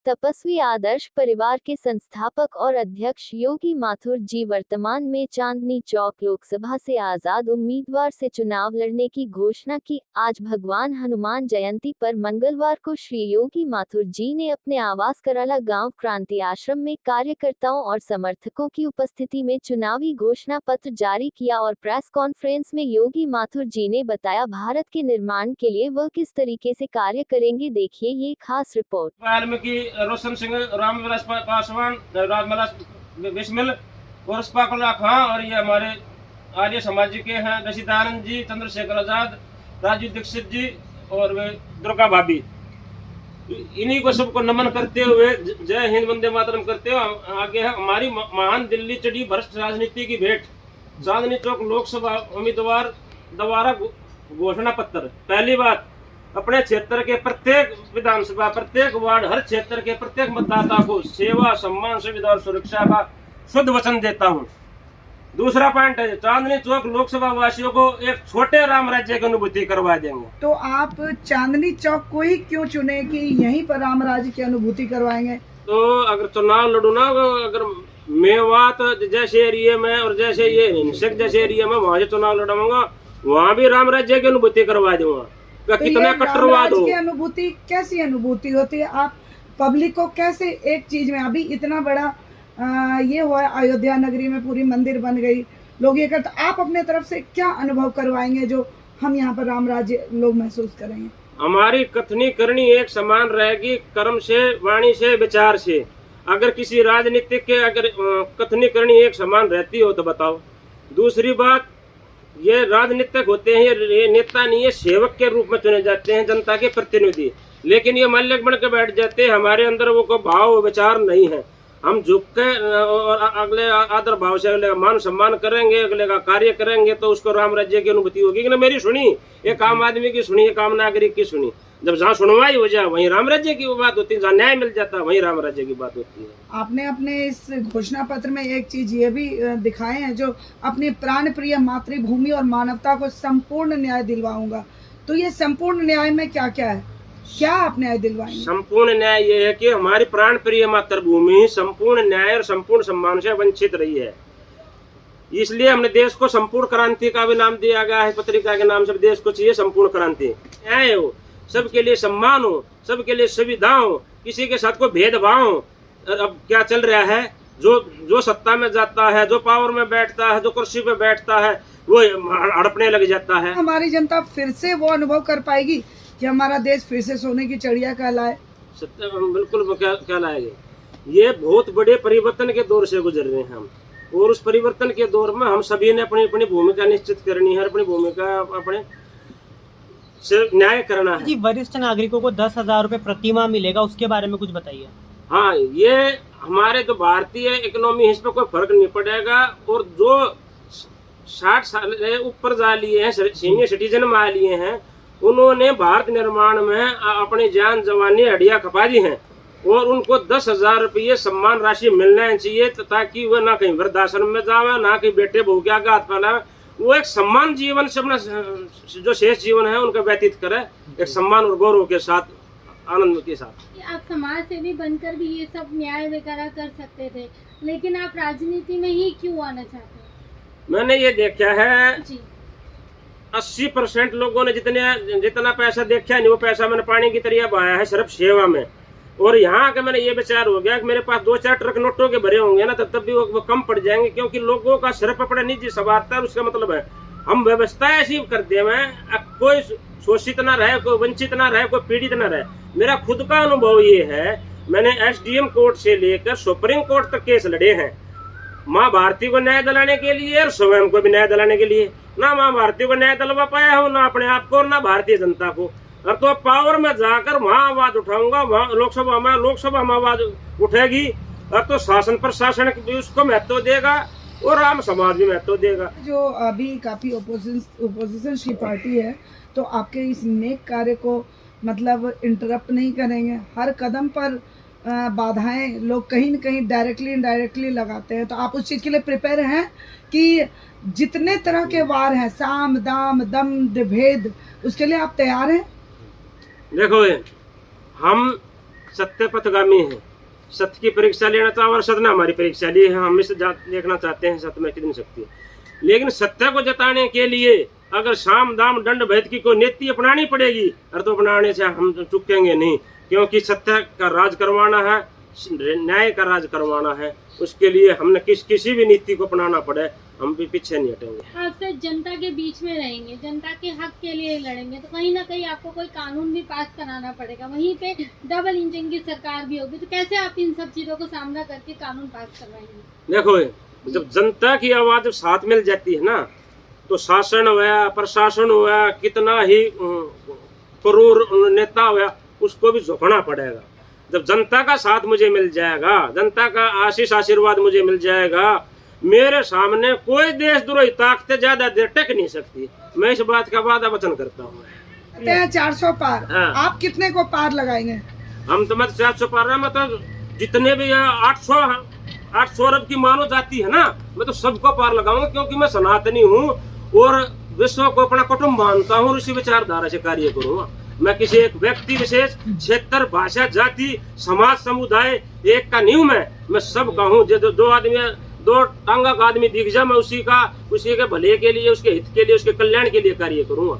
तपस्वी आदर्श परिवार के संस्थापक और अध्यक्ष योगी माथुर जी वर्तमान में चांदनी चौक लोकसभा से आजाद उम्मीदवार से चुनाव लड़ने की घोषणा की। आज भगवान हनुमान जयंती पर मंगलवार को श्री योगी माथुर जी ने अपने आवास कराला गांव क्रांति आश्रम में कार्यकर्ताओं और समर्थकों की उपस्थिति में चुनावी घोषणा पत्र जारी किया और प्रेस कॉन्फ्रेंस में योगी माथुर जी ने बताया भारत के निर्माण के लिए वह किस तरीके से कार्य करेंगे। देखिए ये खास रिपोर्ट। रोशन सिंह, रामविलास पासवान, रामविलास बिस्मिल और स्पाकुला खां, और ये हमारे आर्य समाज के हैं रशीदानंद जी, चंद्रशेखर आजाद, राजू दीक्षित जी और वे दुर्गा भाभी। इन्हीं को सबको नमन करते हुए जय हिंद वंदे मातरम करते हुए आगे है हमारी महान दिल्ली चढ़ी भ्रष्ट राजनीति की भेंट। चांदनी चौक लोकसभा उम्मीदवार द्वारा घोषणा पत्र। पहली बात, अपने क्षेत्र के प्रत्येक विधानसभा, प्रत्येक वार्ड, हर क्षेत्र के प्रत्येक मतदाता को सेवा, सम्मान, सुविधा और सुरक्षा का शुद्ध वचन देता हूं। दूसरा पॉइंट है, चांदनी चौक लोकसभा वासियों को एक छोटे राम राज्य की अनुभूति करवा देंगे। तो आप चांदनी चौक को ही क्यों चुने कि यहीं पर राम राज्य की अनुभूति करवाएंगे? तो अगर चुनाव लड़ू ना, अगर मेवात जैसे एरिया में और जैसे ये हिंसक जैसे एरिया में वहां से चुनाव लड़ाऊंगा, वहां भी राम राज्य की अनुभूति करवा दूंगा। तो कितना कट्टरवाद हो। अनुभूति कैसी अनुभूति होती है? आप पब्लिक को कैसे एक चीज में, अभी इतना बड़ा ये हुआ अयोध्या नगरी में पूरी मंदिर बन गई, लोग ये करते, आप अपने तरफ से क्या अनुभव करवाएंगे जो हम यहाँ पर राम राज्य लोग महसूस करेंगे? हमारी कथनी करनी एक समान रहेगी, कर्म से, वाणी से, विचार से। अगर किसी राजनीतिक के अगर कथनी करनी एक समान रहती हो तो बताओ। दूसरी बात, ये राजनीतिक होते हैं, ये नेता नहीं है, सेवक के रूप में चुने जाते हैं, जनता के प्रतिनिधि। लेकिन ये मल्लिक बन के बैठ जाते हैं, हमारे अंदर वो को भाव विचार नहीं है। हम झुक के और अगले आदर भाव से अगले का मान सम्मान करेंगे, अगले का कार्य करेंगे, तो उसको राम राज्य की अनुभूति होगी कि ना। मेरी सुनी, एक आम आदमी की सुनी, एक आम नागरिक की सुनी। जब जहाँ सुनवाई हो जाए वहीं राम राज्य की बात होती है, जहाँ न्याय मिल जाता है वहीं राम राज्य की बात होती है। आपने अपने इस घोषणा पत्र में एक चीज ये भी दिखाए हैं, जो अपनी प्राण प्रिय मातृभूमि और मानवता को संपूर्ण न्याय दिलवाऊंगा। तो ये संपूर्ण न्याय में क्या क्या है, क्या आप न्याय दिलवाएंगे? संपूर्ण न्याय ये है कि हमारी प्राण प्रिय मातृभूमि संपूर्ण न्याय और संपूर्ण सम्मान से वंचित रही है। इसलिए हमने देश को संपूर्ण क्रांति का भी नाम दिया गया है, पत्रिका के नाम से। देश को चाहिए संपूर्ण क्रांति, न्याय हो, सबके लिए सम्मान हो, सबके लिए सुविधा हो, किसी के साथ कोई भेदभाव हो। अब क्या चल रहा है, जो सत्ता में जाता है, जो पावर में बैठता है, जो कुर्सी पे बैठता है, वो हड़पने लग जाता है। हमारी जनता फिर से वो अनुभव कर पाएगी कि हमारा देश फिर से सोने की चिड़िया कहलाए? बिल्कुल कहलाएगी। ये बहुत बड़े परिवर्तन के दौर से गुजर रहे हैं हम, और उस परिवर्तन के दौर में हम सभी ने अपनी अपनी भूमिका निश्चित करनी है, अपनी भूमिका अपने से न्याय करना है। जी, वरिष्ठ नागरिकों को 10,000 रुपए प्रति माह मिलेगा, उसके बारे में कुछ बताइए। हाँ, ये हमारे जो भारतीय इकोनॉमी है इस पर कोई फर्क नहीं पड़ेगा। और जो 60 साल ऊपर जा लिए हैं, सीनियर सिटीजन में आ लिए हैं, उन्होंने भारत निर्माण में अपनी जान जवानी हड्डियां खपा दी हैं, और उनको 10,000 रुपये सम्मान राशि मिलना चाहिए, ताकि वह ना कहीं वृद्धाश्रम में जावे, ना कहीं बेटे बहू के आगे हाथ फैलावे। वो एक सम्मान जीवन से अपना जो शेष जीवन है उनका व्यतीत करे, एक सम्मान और गौरव के साथ, आनंद के साथ। आप समाज सेवी बनकर भी ये सब न्याय वगैरह कर सकते थे, लेकिन आप राजनीति में ही क्यों आना चाहते हैं? मैंने ये देखा है जी, 80% लोगों ने जितना पैसा देखा नहीं, वो पैसा मैंने पानी की तरह बहाया है सिर्फ सेवा में। और यहाँ के मैंने ये विचार हो गया कि मेरे पास 2-4 ट्रक नोटों के भरे होंगे ना, तब भी वो कम पड़ जाएंगे, क्योंकि लोगों का सिर्फ अपना निजी सवारता है। उसका मतलब है हम व्यवस्था ऐसी कर दे में कोई शोषित ना रहे, कोई वंचित ना रहे, कोई पीड़ित ना रहे। मेरा खुद का अनुभव ये है, मैंने SDM कोर्ट से लेकर सुप्रीम कोर्ट तक केस लड़े हैं, माँ भारती को न्याय दिलाने के लिए और स्वयं को भी न्याय दिलाने के लिए। ना माँ भारती को न्याय दिलवा पाया हूँ, ना अपने आप को, और ना भारतीय जनता को। अब तो पावर में जाकर वहाँ आवाज उठाऊंगा, वहाँ लोकसभा में आवाज उठेगी, अब तो शासन प्रशासन भी उसको महत्व देगा और आम समाज भी महत्व देगा। जो अभी काफी ओपोजिशन की पार्टी है, तो आपके इस नेक कार्य को मतलब इंटरप्ट नहीं करेंगे? हर कदम पर बाधाएं लोग कहीं न कहीं डायरेक्टली इनडायरेक्टली लगाते हैं, तो आप उस चीज़ के लिए प्रिपेयर हैं कि जितने तरह के वार हैं, साम दाम दम भेद, उसके लिए आप तैयार हैं? देखो, हम सत्य पथगामी है, सत्य की परीक्षा लेना चाहो और सत्य ने हमारी परीक्षा ली है। हम इसे देखना चाहते हैं सत्य में कितनी शक्ति है, लेकिन सत्य को जताने के लिए अगर साम दाम दंड भेद की कोई नीति अपनानी पड़ेगी, और तो अपनाने से हम चुकेंगे नहीं, क्योंकि सत्य का राज करवाना है, न्याय का राज करवाना है। उसके लिए हमने किसी भी नीति को अपनाना पड़े, हम भी पीछे नहीं हटेंगे। आप सिर्फ जनता के बीच में रहेंगे, जनता के हक के लिए लड़ेंगे, तो कहीं ना कहीं आपको कोई कानून भी पास कराना पड़ेगा। वहीं पे डबल इंजन की सरकार भी होगी, तो कैसे आप इन सब चीजों को सामना करके कानून पास करवाएंगे? देखो, जब जनता की आवाज साथ मिल जाती है ना, तो शासन हुआ, प्रशासन हुआ, कितना ही क्रूर नेता हुआ, उसको भी झुकना पड़ेगा। जब जनता का साथ मुझे मिल जाएगा, जनता का आशीष आशीर्वाद मुझे मिल जाएगा, मेरे सामने कोई देशद्रोही ताकतें ज्यादा देर टेक नहीं सकती। मैं इस बात का वादा वचन करता हूँ। 400 पार, हाँ। आप कितने को पार लगाएंगे? हम तो मत 400 पार रहे, मतलब जितने भी 800 अरब की मानव जाति है ना, मैं तो सबको पार लगाऊंगा, क्योंकि मैं सनातनी हूँ और विश्व को अपना कुटुंब मानता हूँ और इसी विचारधारा से कार्य करूंगा। मैं किसी एक व्यक्ति विशेष, क्षेत्र, भाषा, जाति, समाज, समुदाय एक का नहीं हूँ। मैं सब का हूँ। जो दो टांगा का आदमी दिख जाए, मैं उसी के भले के लिए, उसके हित के लिए, उसके कल्याण के लिए कार्य करूंगा।